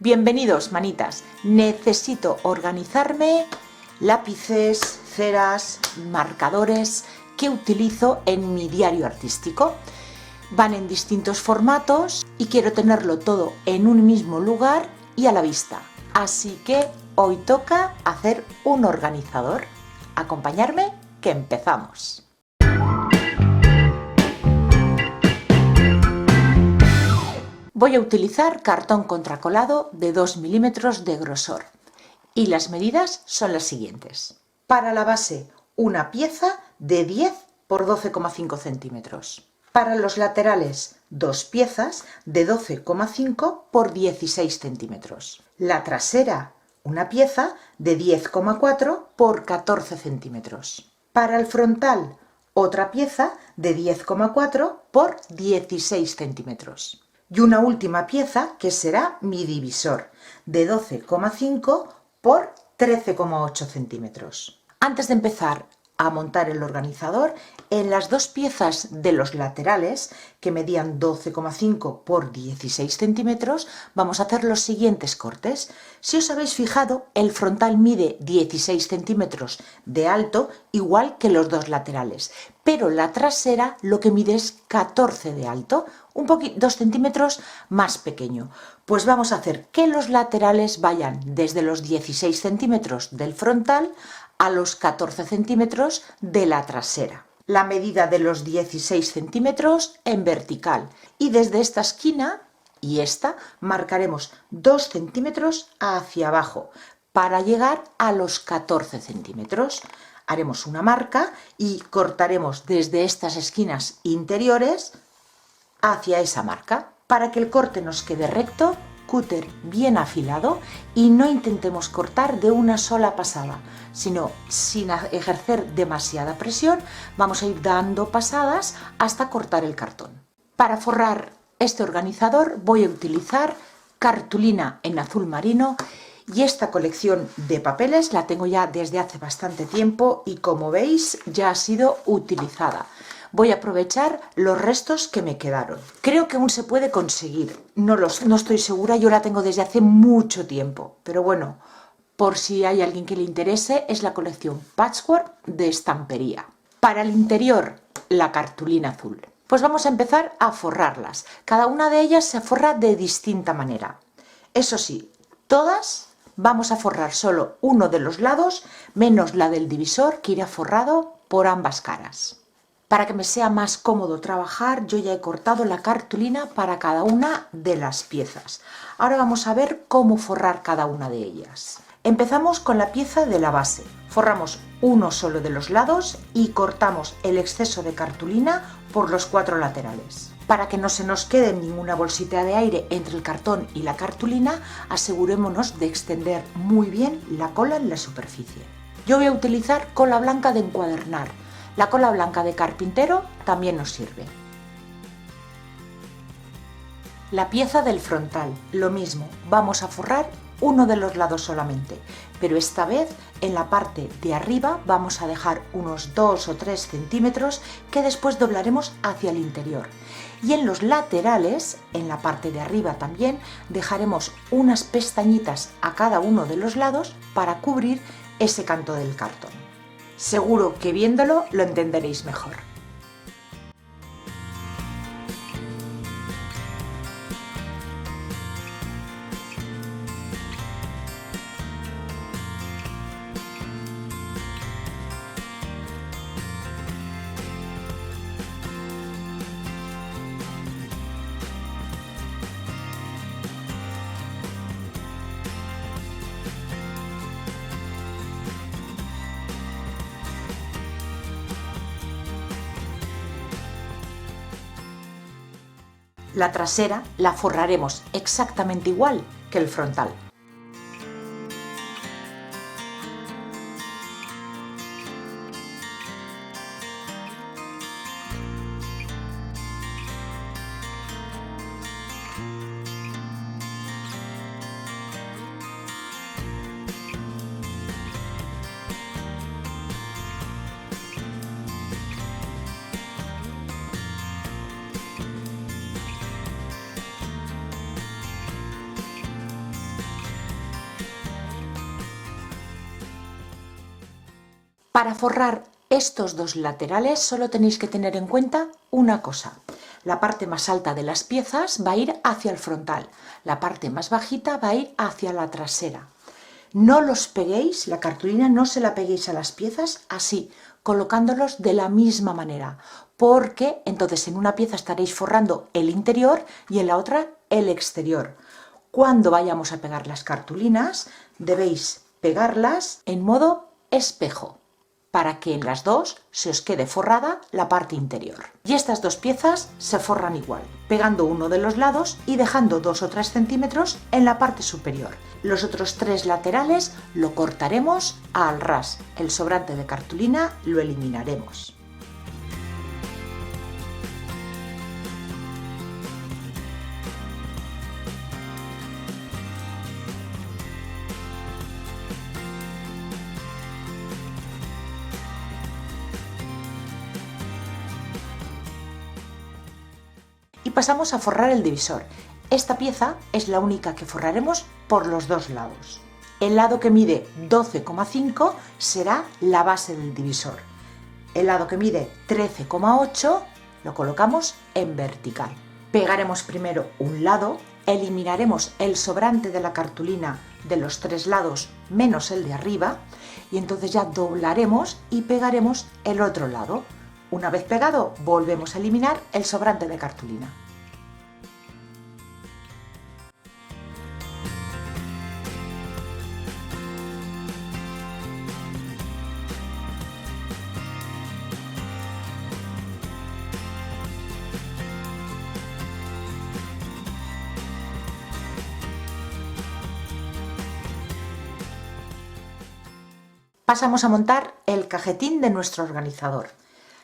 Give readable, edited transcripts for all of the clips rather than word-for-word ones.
Bienvenidos, manitas. Necesito organizarme lápices, ceras, marcadores que utilizo en mi diario artístico. Van en distintos formatos y quiero tenerlo todo en un mismo lugar y a la vista. Así que hoy toca hacer un organizador. Acompañarme, que empezamos. Voy a utilizar cartón contracolado de 2 milímetros de grosor y las medidas son las siguientes. Para la base, una pieza de 10 por 12,5 centímetros. Para los laterales, 2 piezas de 12,5 por 16 centímetros. La trasera, una pieza de 10,4 por 14 centímetros. Para el frontal, otra pieza de 10,4 por 16 centímetros. Y una última pieza que será mi divisor de 12,5 por 13,8 centímetros. Antes de empezar a montar el organizador, en las dos piezas de los laterales, que medían 12,5 por 16 centímetros, vamos a hacer los siguientes cortes. Si os habéis fijado, el frontal mide 16 centímetros de alto, igual que los dos laterales, pero la trasera lo que mide es 14 de alto, 2 centímetros más pequeño. Pues vamos a hacer que los laterales vayan desde los 16 centímetros del frontal a los 14 centímetros de la trasera. La medida de los 16 centímetros en vertical y desde esta esquina y esta marcaremos 2 centímetros hacia abajo para llegar a los 14 centímetros. Haremos una marca y cortaremos desde estas esquinas interiores hacia esa marca. Para que el corte nos quede recto, cúter bien afilado y no intentemos cortar de una sola pasada, sino sin ejercer demasiada presión, vamos a ir dando pasadas hasta cortar el cartón. Para forrar este organizador voy a utilizar cartulina en azul marino y esta colección de papeles la tengo ya desde hace bastante tiempo y como veis ya ha sido utilizada. Voy a aprovechar los restos que me quedaron. Creo que aún se puede conseguir. No estoy segura, yo la tengo desde hace mucho tiempo. Pero bueno, por si hay alguien que le interese, es la colección Patchwork de estampería. Para el interior, la cartulina azul. Pues vamos a empezar a forrarlas. Cada una de ellas se forra de distinta manera. Eso sí, todas vamos a forrar solo uno de los lados, menos la del divisor, que irá forrado por ambas caras. Para que me sea más cómodo trabajar, yo ya he cortado la cartulina para cada una de las piezas. Ahora vamos a ver cómo forrar cada una de ellas. Empezamos con la pieza de la base. Forramos uno solo de los lados y cortamos el exceso de cartulina por los 4 laterales. Para que no se nos quede ninguna bolsita de aire entre el cartón y la cartulina, asegurémonos de extender muy bien la cola en la superficie. Yo voy a utilizar cola blanca de encuadernar. La cola blanca de carpintero también nos sirve. La pieza del frontal, lo mismo, vamos a forrar uno de los lados solamente, pero esta vez en la parte de arriba vamos a dejar unos 2 o 3 centímetros que después doblaremos hacia el interior. Y en los laterales, en la parte de arriba también, dejaremos unas pestañitas a cada uno de los lados para cubrir ese canto del cartón. Seguro que viéndolo lo entenderéis mejor. La trasera la forraremos exactamente igual que el frontal. Para forrar estos dos laterales solo tenéis que tener en cuenta una cosa. La parte más alta de las piezas va a ir hacia el frontal, la parte más bajita va a ir hacia la trasera. No los peguéis, la cartulina no se la peguéis a las piezas así, colocándolos de la misma manera, porque entonces en una pieza estaréis forrando el interior y en la otra el exterior. Cuando vayamos a pegar las cartulinas, debéis pegarlas en modo espejo, para que en las dos se os quede forrada la parte interior. Y estas dos piezas se forran igual, pegando uno de los lados y dejando 2 o 3 centímetros en la parte superior. Los otros 3 laterales lo cortaremos al ras, el sobrante de cartulina lo eliminaremos. Y pasamos a forrar el divisor. Esta pieza es la única que forraremos por los dos lados. El lado que mide 12,5 será la base del divisor. El lado que mide 13,8 lo colocamos en vertical. Pegaremos primero un lado, eliminaremos el sobrante de la cartulina de los 3 lados menos el de arriba y entonces ya doblaremos y pegaremos el otro lado. Una vez pegado, volvemos a eliminar el sobrante de cartulina. Pasamos a montar el cajetín de nuestro organizador.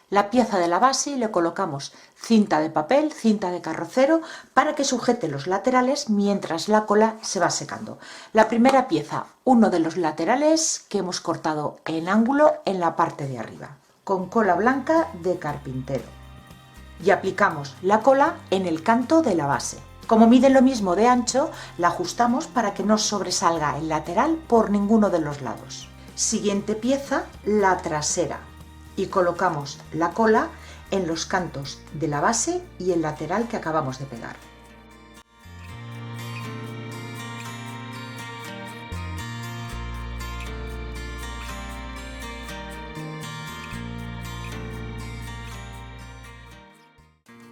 La pieza de la base le colocamos cinta de papel, cinta de carrocero para que sujete los laterales mientras la cola se va secando. La primera pieza, uno de los laterales que hemos cortado en ángulo en la parte de arriba, con cola blanca de carpintero. Y aplicamos la cola en el canto de la base. Como mide lo mismo de ancho, la ajustamos para que no sobresalga el lateral por ninguno de los lados. Siguiente pieza, la trasera. Y colocamos la cola en los cantos de la base y el lateral que acabamos de pegar.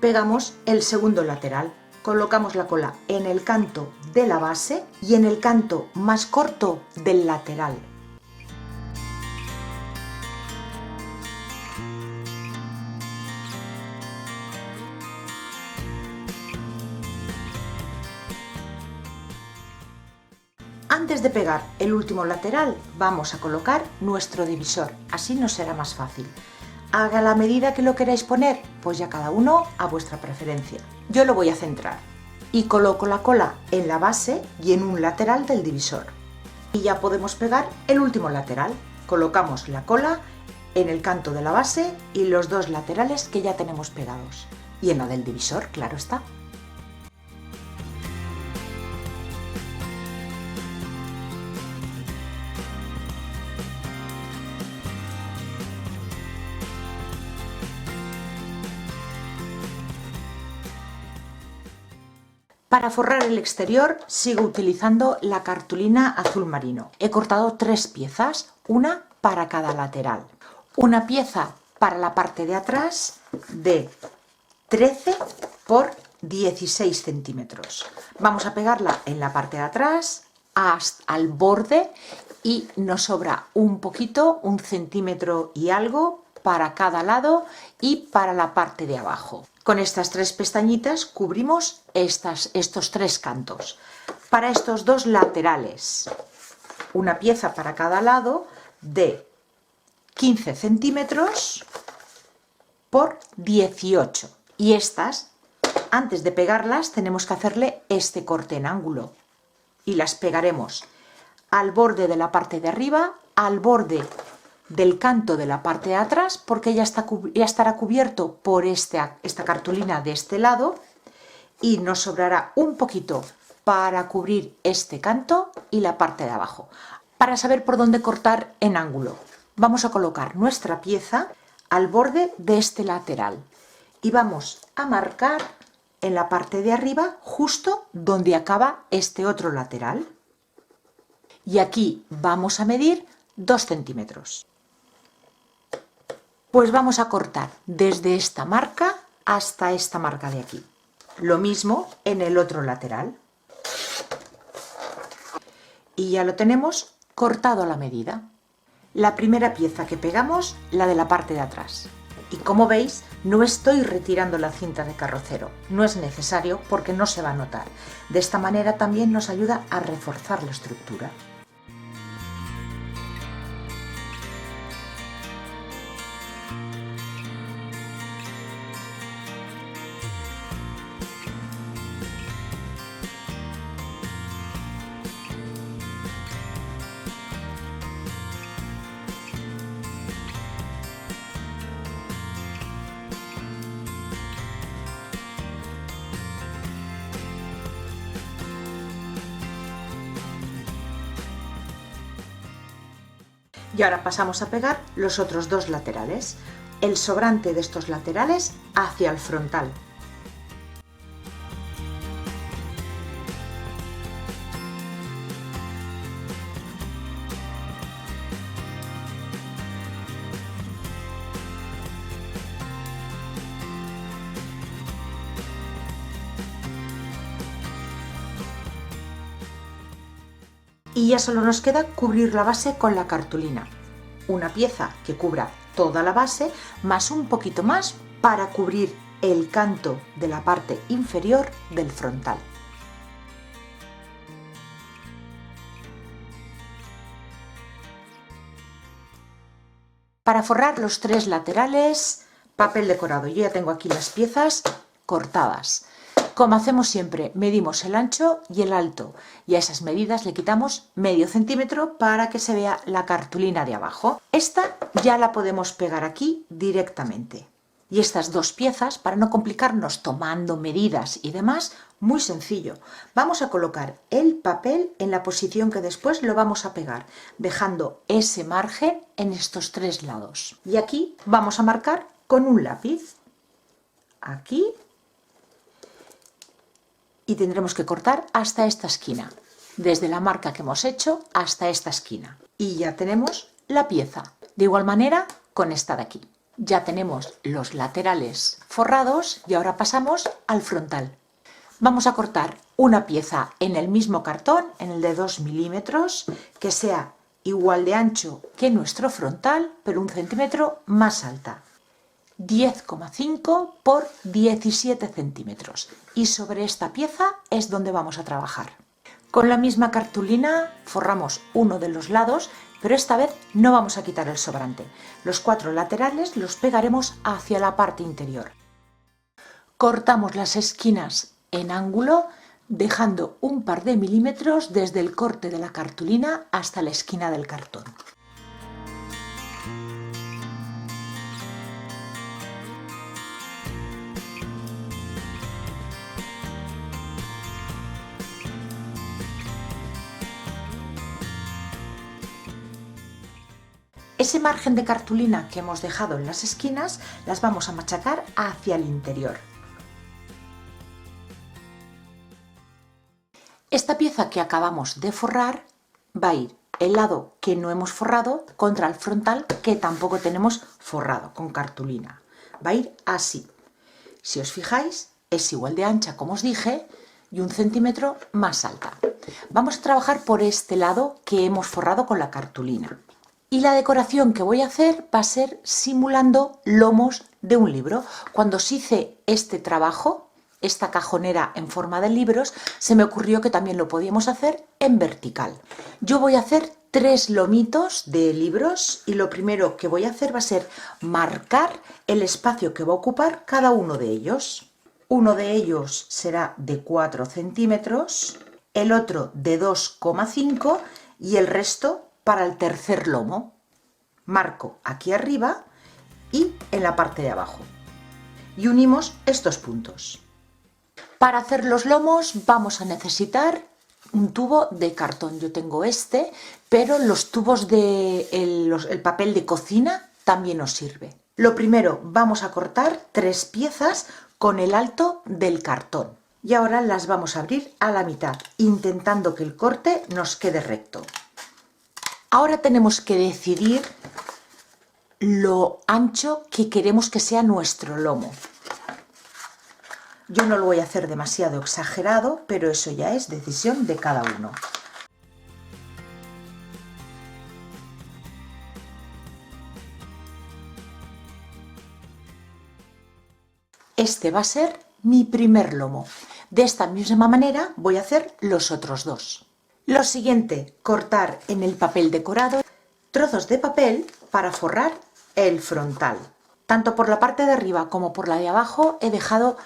Pegamos el segundo lateral, colocamos la cola en el canto de la base y en el canto más corto del lateral. Antes de pegar el último lateral vamos a colocar nuestro divisor, así nos será más fácil. Haga la medida que lo queráis poner, pues ya cada uno a vuestra preferencia. Yo lo voy a centrar y coloco la cola en la base y en un lateral del divisor. Y ya podemos pegar el último lateral. Colocamos la cola en el canto de la base y los dos laterales que ya tenemos pegados. Y en la del divisor, claro está. Para forrar el exterior sigo utilizando la cartulina azul marino. He cortado 3 piezas, una para cada lateral. Una pieza para la parte de atrás de 13 por 16 centímetros. Vamos a pegarla en la parte de atrás hasta al borde y nos sobra un poquito, 1 centímetro y algo para cada lado y para la parte de abajo. Con estas 3 pestañitas cubrimos estos 3 cantos. Para estos 2 laterales, una pieza para cada lado de 15 centímetros por 18. Y estas, antes de pegarlas, tenemos que hacerle este corte en ángulo. Y las pegaremos al borde de la parte de arriba, al borde del canto de la parte de atrás, porque ya estará cubierto por esta cartulina de este lado y nos sobrará un poquito para cubrir este canto y la parte de abajo. Para saber por dónde cortar en ángulo, vamos a colocar nuestra pieza al borde de este lateral y vamos a marcar en la parte de arriba justo donde acaba este otro lateral. Y aquí vamos a medir 2 centímetros. Pues vamos a cortar desde esta marca hasta esta marca de aquí. Lo mismo en el otro lateral. Y ya lo tenemos cortado a la medida. La primera pieza que pegamos, la de la parte de atrás. Y como veis, no estoy retirando la cinta de carrocero. No es necesario porque no se va a notar. De esta manera también nos ayuda a reforzar la estructura. Y ahora pasamos a pegar los otros dos laterales, el sobrante de estos laterales hacia el frontal. Y ya solo nos queda cubrir la base con la cartulina. Una pieza que cubra toda la base, más un poquito más para cubrir el canto de la parte inferior del frontal. Para forrar los 3 laterales, papel decorado. Yo ya tengo aquí las piezas cortadas. Como hacemos siempre, medimos el ancho y el alto y a esas medidas le quitamos medio centímetro para que se vea la cartulina de abajo. Esta ya la podemos pegar aquí directamente. Y estas dos piezas, para no complicarnos tomando medidas y demás, muy sencillo. Vamos a colocar el papel en la posición que después lo vamos a pegar, dejando ese margen en estos 3 lados. Y aquí vamos a marcar con un lápiz. Aquí. Y tendremos que cortar hasta esta esquina, desde la marca que hemos hecho hasta esta esquina. Y ya tenemos la pieza. De igual manera con esta de aquí. Ya tenemos los laterales forrados y ahora pasamos al frontal. Vamos a cortar una pieza en el mismo cartón, en el de 2 milímetros, que sea igual de ancho que nuestro frontal, pero 1 centímetro más alta. 10,5 por 17 centímetros y sobre esta pieza es donde vamos a trabajar. Con la misma cartulina forramos uno de los lados, pero esta vez no vamos a quitar el sobrante. Los 4 laterales los pegaremos hacia la parte interior. Cortamos las esquinas en ángulo, dejando un par de milímetros desde el corte de la cartulina hasta la esquina del cartón. Ese margen de cartulina que hemos dejado en las esquinas las vamos a machacar hacia el interior. Esta pieza que acabamos de forrar va a ir el lado que no hemos forrado contra el frontal que tampoco tenemos forrado con cartulina. Va a ir así. Si os fijáis, es igual de ancha como os dije y 1 centímetro más alta. Vamos a trabajar por este lado que hemos forrado con la cartulina. Y la decoración que voy a hacer va a ser simulando lomos de un libro. Cuando os hice este trabajo, esta cajonera en forma de libros, se me ocurrió que también lo podíamos hacer en vertical. Yo voy a hacer 3 lomitos de libros y lo primero que voy a hacer va a ser marcar el espacio que va a ocupar cada uno de ellos. Uno de ellos será de 4 centímetros, el otro de 2,5 y el resto para el tercer lomo. Marco aquí arriba y en la parte de abajo. Y unimos estos puntos. Para hacer los lomos vamos a necesitar un tubo de cartón. Yo tengo este, pero los tubos el papel de cocina también nos sirve. Lo primero, vamos a cortar 3 piezas con el alto del cartón. Y ahora las vamos a abrir a la mitad, intentando que el corte nos quede recto. Ahora tenemos que decidir lo ancho que queremos que sea nuestro lomo. Yo no lo voy a hacer demasiado exagerado, pero eso ya es decisión de cada uno. Este va a ser mi primer lomo. De esta misma manera voy a hacer los otros dos. Lo siguiente, cortar en el papel decorado trozos de papel para forrar el frontal. Tanto por la parte de arriba como por la de abajo he dejado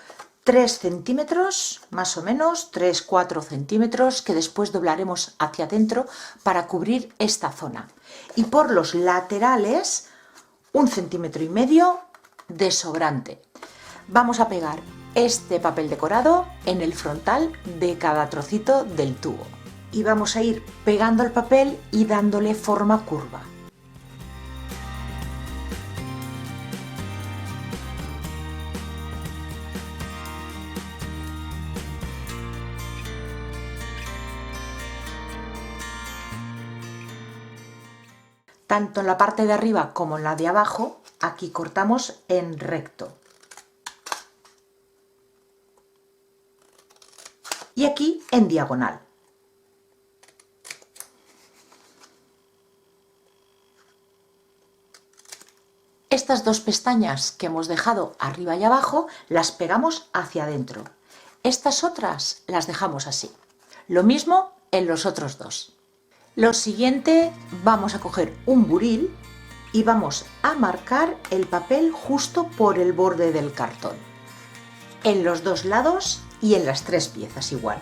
3 centímetros, más o menos, 3-4 centímetros, que después doblaremos hacia adentro para cubrir esta zona. Y por los laterales, 1,5 centímetros de sobrante. Vamos a pegar este papel decorado en el frontal de cada trocito del tubo. Y vamos a ir pegando el papel y dándole forma curva. Tanto en la parte de arriba como en la de abajo, aquí cortamos en recto. Y aquí en diagonal. Estas dos pestañas que hemos dejado arriba y abajo las pegamos hacia adentro. Estas otras las dejamos así. Lo mismo en los otros dos. Lo siguiente, vamos a coger un buril y vamos a marcar el papel justo por el borde del cartón. En los dos lados y en las 3 piezas igual.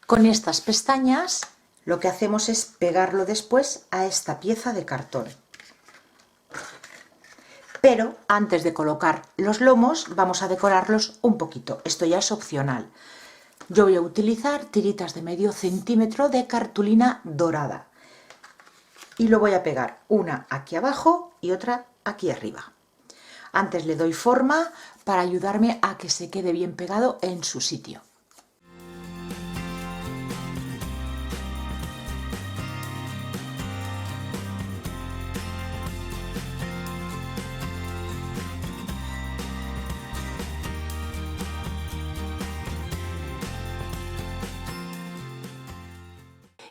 Con estas pestañas lo que hacemos es pegarlo después a esta pieza de cartón. Pero antes de colocar los lomos vamos a decorarlos un poquito. Esto ya es opcional. Yo voy a utilizar tiritas de medio centímetro de cartulina dorada. Y lo voy a pegar una aquí abajo y otra aquí arriba. Antes le doy forma para ayudarme a que se quede bien pegado en su sitio.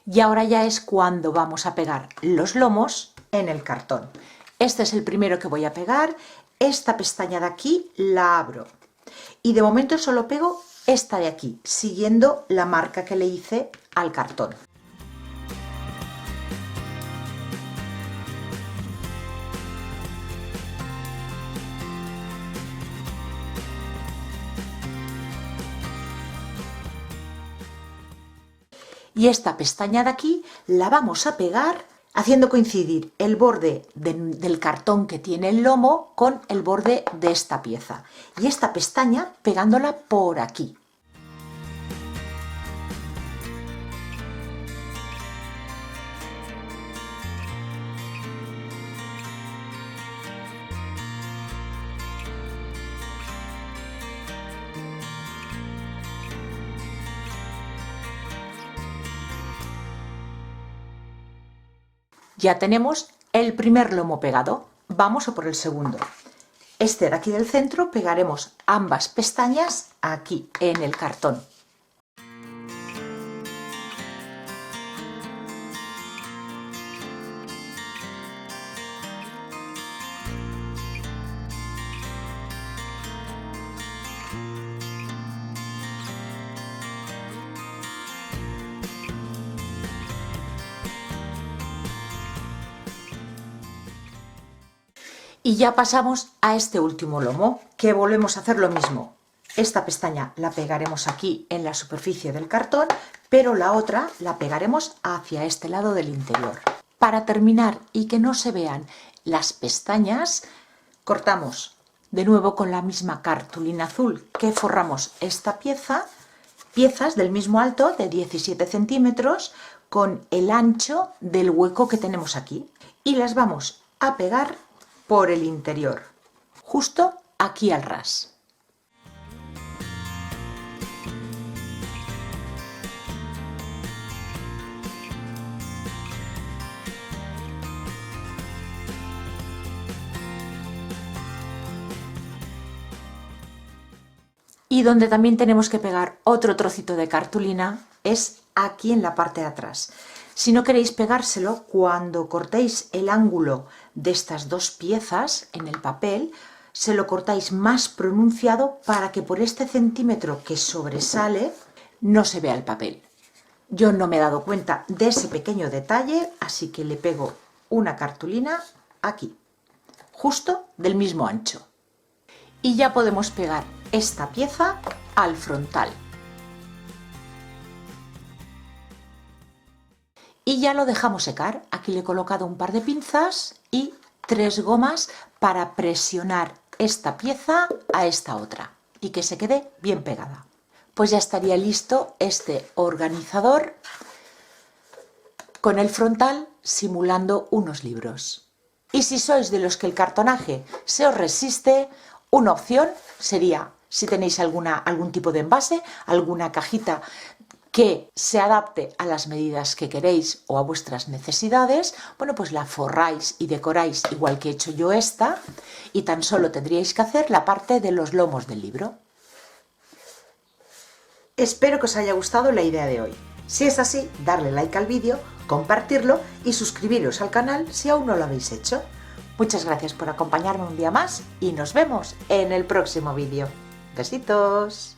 Y ahora ya es cuando vamos a pegar los lomos en el cartón. Este es el primero que voy a pegar. Esta pestaña de aquí la abro. Y de momento solo pego esta de aquí, siguiendo la marca que le hice al cartón. Y esta pestaña de aquí la vamos a pegar haciendo coincidir el borde del cartón que tiene el lomo con el borde de esta pieza. Y esta pestaña pegándola por aquí. Ya tenemos el primer lomo pegado. Vamos a por el segundo. Este de aquí del centro pegaremos ambas pestañas aquí en el cartón. Y ya pasamos a este último lomo, que volvemos a hacer lo mismo. Esta pestaña la pegaremos aquí en la superficie del cartón, pero la otra la pegaremos hacia este lado del interior. Para terminar y que no se vean las pestañas, cortamos de nuevo con la misma cartulina azul que forramos esta pieza, piezas del mismo alto de 17 centímetros con el ancho del hueco que tenemos aquí, y las vamos a pegar por el interior, justo aquí al ras. Y donde también tenemos que pegar otro trocito de cartulina es aquí en la parte de atrás. Si no queréis pegárselo, cuando cortéis el ángulo de estas dos piezas en el papel, se lo cortáis más pronunciado para que por este centímetro que sobresale no se vea el papel. Yo no me he dado cuenta de ese pequeño detalle, así que le pego una cartulina aquí, justo del mismo ancho. Y ya podemos pegar esta pieza al frontal. Y ya lo dejamos secar. Aquí le he colocado un par de pinzas y 3 gomas para presionar esta pieza a esta otra y que se quede bien pegada. Pues ya estaría listo este organizador con el frontal simulando unos libros. Y si sois de los que el cartonaje se os resiste, una opción sería, si tenéis algún tipo de envase, alguna cajita que se adapte a las medidas que queréis o a vuestras necesidades, bueno, pues la forráis y decoráis igual que he hecho yo esta, y tan solo tendríais que hacer la parte de los lomos del libro. Espero que os haya gustado la idea de hoy. Si es así, darle like al vídeo, compartirlo y suscribiros al canal si aún no lo habéis hecho. Muchas gracias por acompañarme un día más y nos vemos en el próximo vídeo. Besitos.